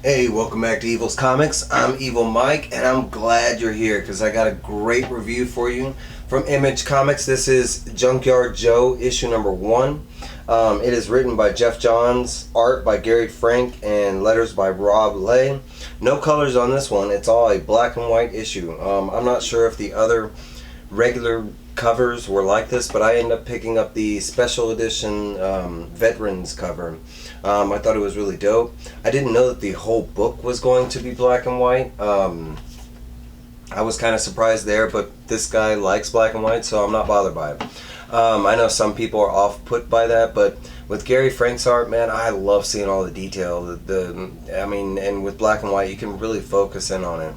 Hey, welcome back to Evil's Comics. I'm Evil Mike, and I'm glad you're here because I got a great review for you from Image Comics. This is Junkyard Joe, issue number 1. It is written by Geoff Johns, art by Gary Frank, and letters by Rob Leigh. No colors on this one. It's all a black and white issue. I'm not sure if the other regular covers were like this, but I ended up picking up the special edition Veterans cover. I thought it was really dope. I didn't know that the whole book was going to be black and white. I was kind of surprised there, but this guy likes black and white, so I'm not bothered by it. I know some people are off-put by that, but with Gary Frank's art, man, I love seeing all the detail. And with black and white, you can really focus in on it.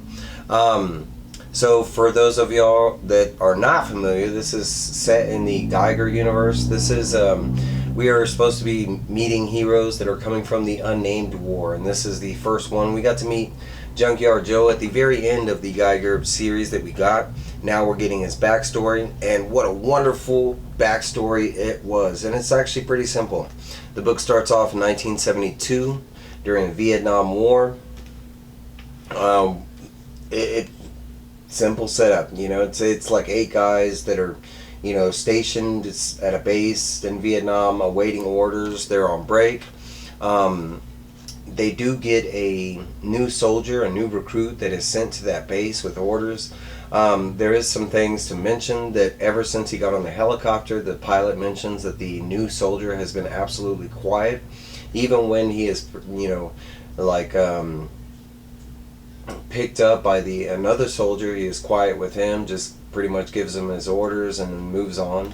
So for those of y'all that are not familiar, this is set in the Geiger Universe. This is, we are supposed to be meeting heroes that are coming from the Unnamed War, and this is the first one. We got to meet Junkyard Joe at the very end of the Geiger series that we got. Now we're getting his backstory, and what a wonderful backstory it was. And it's actually pretty simple. The book starts off in 1972 during the Vietnam War. Simple setup, it's like 8 guys that are, stationed at a base in Vietnam awaiting orders. They're on break. They do get a new soldier, a new recruit that is sent to that base with orders. There is some things to mention that ever since he got on the helicopter, the pilot mentions that the new soldier has been absolutely quiet. Even when he is, picked up by another soldier, he is quiet with him, just pretty much gives him his orders and moves on.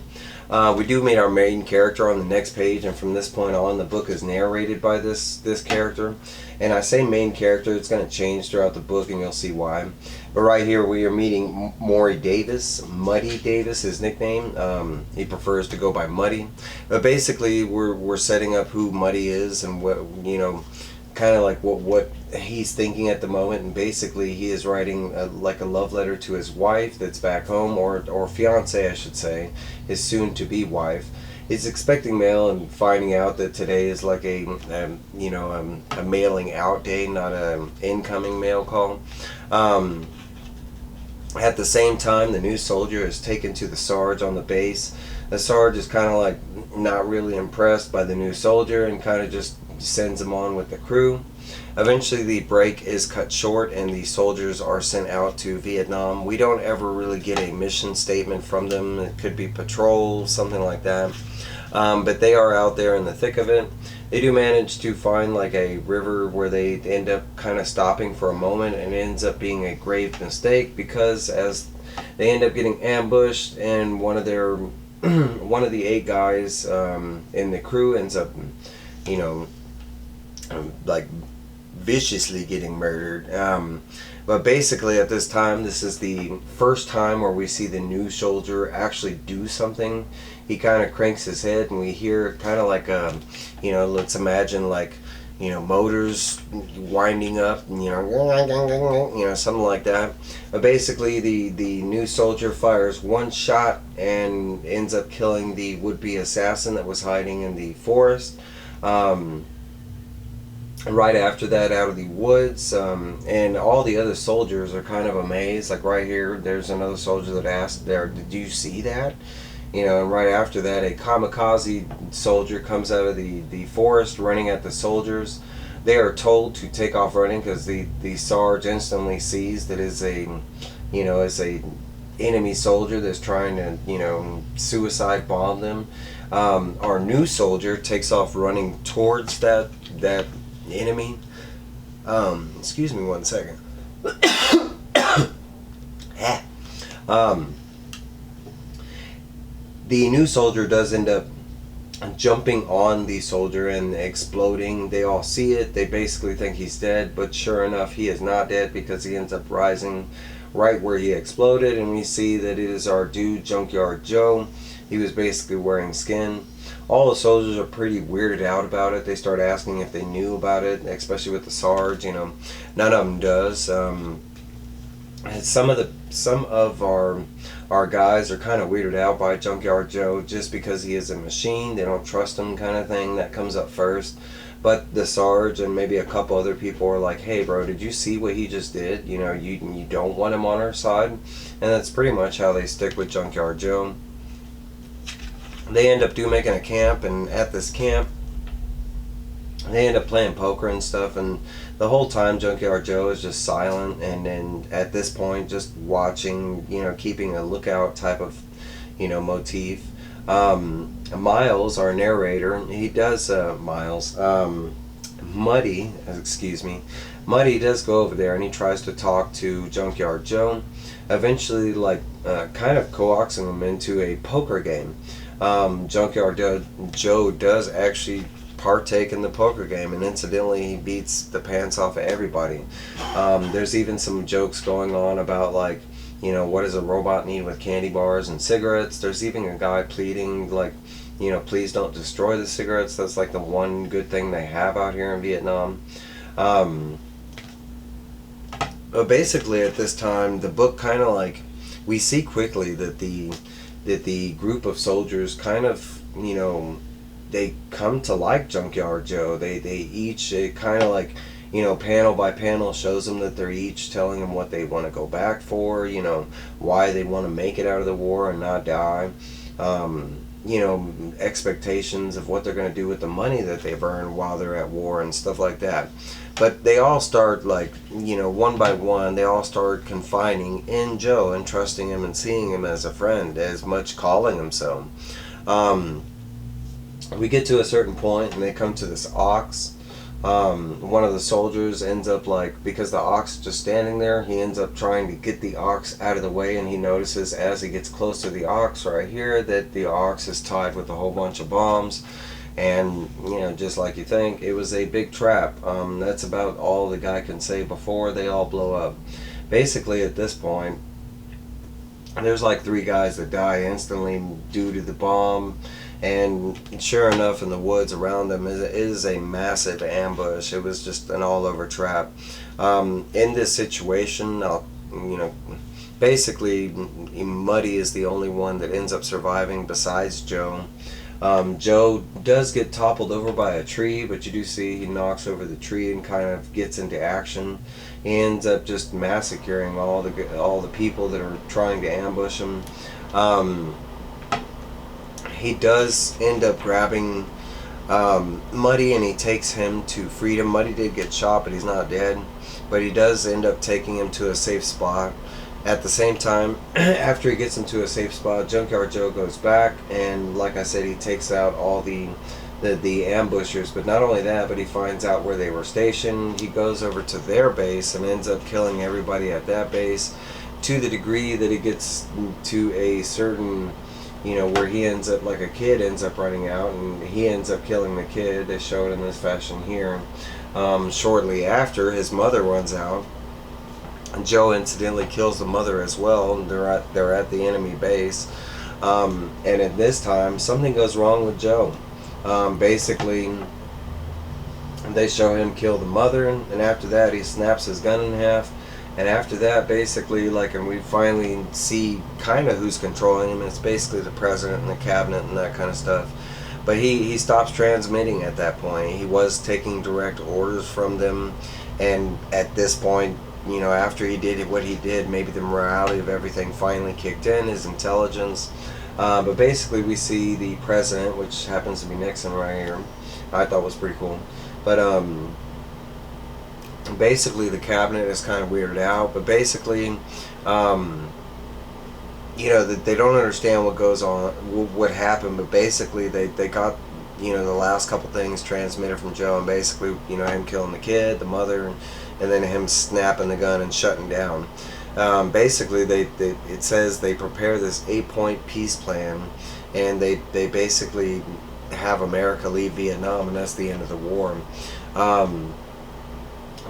We do meet our main character on the next page, and from this point on the book is narrated by this character. And I say main character, it's going to change throughout the book and you'll see why. But right here we are meeting Maury Davis, Muddy Davis, his nickname. He prefers to go by Muddy. But basically we're setting up who Muddy is and what, kind of like what he's thinking at the moment. And basically he is writing a love letter to his wife that's back home, or fiance I should say, his soon to be wife. He's expecting mail and finding out that today is like a mailing out day, not an incoming mail call. At the same time, the new soldier is taken to the Sarge on the base. The Sarge is kind of like not really impressed by the new soldier and kind of just sends him on with the crew. Eventually the break is cut short and the soldiers are sent out to Vietnam. We don't ever really get a mission statement from them. It could be patrol, something like that. But they are out there in the thick of it. They do manage to find like a river where they end up kind of stopping for a moment, and it ends up being a grave mistake because as they end up getting ambushed, and one of the 8 guys in the crew ends up viciously getting murdered. But basically at this time, this is the first time where we see the new soldier actually do something. He kind of cranks his head and we hear kind of like let's imagine motors winding up, something like that. But basically the new soldier fires one shot and ends up killing the would-be assassin that was hiding in the forest. Right after that, out of the woods, and all the other soldiers are kind of amazed. Like right here, there's another soldier that asked there, did you see that? And right after that, a kamikaze soldier comes out of the forest running at the soldiers. They are told to take off running because the Sarge instantly sees that is a enemy soldier that's trying to suicide bomb them. Our new soldier takes off running towards that enemy. Excuse me one second. The new soldier does end up jumping on the soldier and exploding. They all see it. They basically think he's dead, but sure enough he is not dead because he ends up rising right where he exploded, and we see that it is our dude Junkyard Joe. He was basically wearing skin. All the soldiers are pretty weirded out about it. They start asking if they knew about it, especially with the Sarge. None of them does. Some of our guys are kind of weirded out by Junkyard Joe just because he is a machine. They don't trust him, kind of thing. That comes up first. But the Sarge and maybe a couple other people were like, hey bro, did you see what he just did? You know, you don't want him on our side. And that's pretty much how they stick with Junkyard Joe. They end up making a camp, and at this camp they end up playing poker and stuff, and the whole time Junkyard Joe is just silent, and then at this point just watching, you know, keeping a lookout type of, you know, motif. Miles, our narrator, he does Muddy, excuse me, Muddy does go over there and he tries to talk to Junkyard Joe, eventually like kind of coaxing him into a poker game. Junkyard Joe does actually partake in the poker game, and incidentally he beats the pants off of everybody. There's even some jokes going on about, like, you know, what does a robot need with candy bars and cigarettes? There's even a guy pleading, like, you know, please don't destroy the cigarettes. That's like the one good thing they have out here in Vietnam. But basically at this time the book kind of, like, we see quickly that the group of soldiers kind of, you know, they come to like Junkyard Joe. They each, it kind of like, you know, panel by panel shows them that they're each telling them what they want to go back for, you know, why they want to make it out of the war and not die. You know, expectations of what they're going to do with the money that they've earned while they're at war and stuff like that. But they all start, like, you know, one by one, they all start confiding in Joe and trusting him and seeing him as a friend, as much calling him so. We get to a certain point and they come to this ox. One of the soldiers ends up, like, because the ox is just standing there, he ends up trying to get the ox out of the way, and he notices as he gets close to the ox right here that the ox is tied with a whole bunch of bombs. And, you know, just like you think, it was a big trap. That's about all the guy can say before they all blow up. Basically at this point there's like 3 guys that die instantly due to the bomb. And sure enough, in the woods around them is a massive ambush. It was just an all-over trap. In this situation, you know, basically Muddy is the only one that ends up surviving besides Joe. Joe does get toppled over by a tree, but you do see he knocks over the tree and kind of gets into action. He ends up just massacring all the people that are trying to ambush him. He does end up grabbing Muddy, and he takes him to freedom. Muddy did get shot, but he's not dead. But he does end up taking him to a safe spot. At the same time, after he gets him to a safe spot, Junkyard Joe goes back, and like I said, he takes out all the ambushers. But not only that, but he finds out where they were stationed. He goes over to their base and ends up killing everybody at that base, to the degree that he gets to a certain, you know, where he ends up, like, a kid ends up running out and he ends up killing the kid. They show it in this fashion here. Shortly after, his mother runs out. Joe incidentally kills the mother as well, and they're at the enemy base. And at this time, something goes wrong with Joe. Basically, they show him kill the mother, and after that, he snaps his gun in half. And after that, basically, like, and we finally see kind of who's controlling him. It's basically the president and the cabinet and that kind of stuff. But he stops transmitting at that point. He was taking direct orders from them, and at this point, you know, after he did what he did, maybe the morality of everything finally kicked in, his intelligence. But basically, we see the president, which happens to be Nixon right here. I thought was pretty cool. But basically the cabinet is kind of weirded out, but basically you know, that they don't understand what goes on, what happened, but basically they got, you know, the last couple things transmitted from Joe, and basically, you know, him killing the kid, the mother, and then him snapping the gun and shutting down. Basically it says they prepare this 8-point peace plan, and they basically have America leave Vietnam, and that's the end of the war.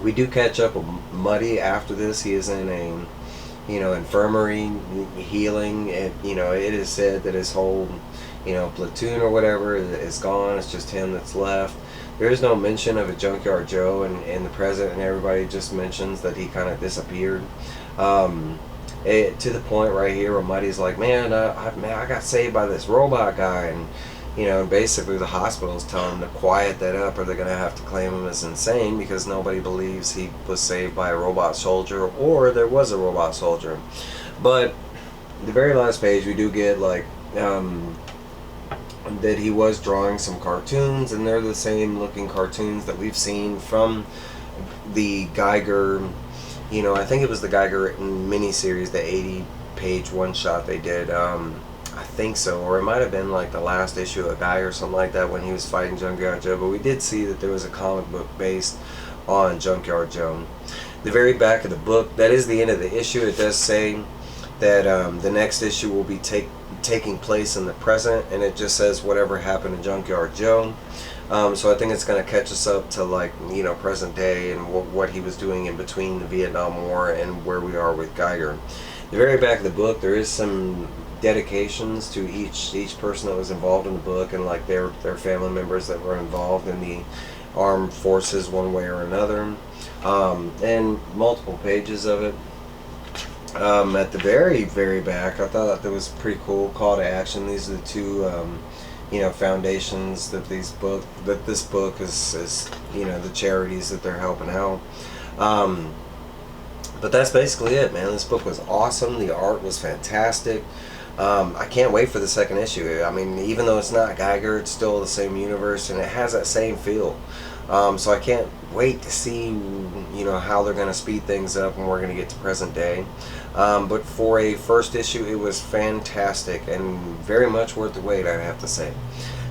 We do catch up with Muddy after this. He is in a, you know, infirmary healing. You know, it is said that his whole, you know, platoon or whatever is gone. It's just him that's left. There is no mention of a Junkyard Joe, and the president and everybody just mentions that he kind of disappeared. To the point right here where Muddy's like, man, I got saved by this robot guy, and You know, basically the hospital's telling him to quiet that up or they're going to have to claim him as insane because nobody believes he was saved by a robot soldier or there was a robot soldier. But the very last page we do get like that he was drawing some cartoons, and they're the same looking cartoons that we've seen from the Geiger, you know, I think it was the Geiger miniseries, the 80-page one-shot they did. I think so, or it might have been like the last issue of Geiger or something like that when he was fighting Junkyard Joe, but we did see that there was a comic book based on Junkyard Joe. The very back of the book, that is the end of the issue, it does say that the next issue will be taking place in the present, and it just says whatever happened to Junkyard Joe. So I think it's going to catch us up to, like, you know, present day and what he was doing in between the Vietnam War and where we are with Geiger. The very back of the book, there is some dedications to each person that was involved in the book, and like their family members that were involved in the armed forces one way or another, and multiple pages of it. At the very back, I thought that was pretty cool. Call to action. These are the two you know, foundations that this book is, you know, the charities that they're helping out. But that's basically it, man. This book was awesome. The art was fantastic. I can't wait for the second issue. I mean, even though it's not Geiger, it's still the same universe, and it has that same feel. So I can't wait to see, you know, how they're going to speed things up when we're going to get to present day. But for a first issue, it was fantastic and very much worth the wait, I'd have to say.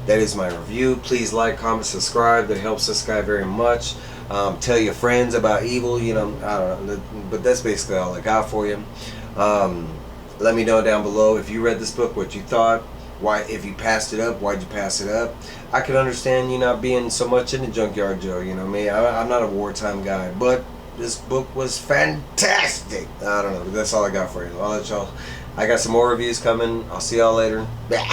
That is my review. Please like, comment, subscribe. That helps this guy very much. Tell your friends about Evil, you know, I don't know, but that's basically all I got for you. Let me know down below if you read this book, what you thought. Why, if you passed it up, why'd you pass it up? I can understand you not being so much into Junkyard Joe, you know me. I'm not a wartime guy, but this book was fantastic. I don't know, that's all I got for you. I'll let y'all, I got some more reviews coming. I'll see y'all later. Bye.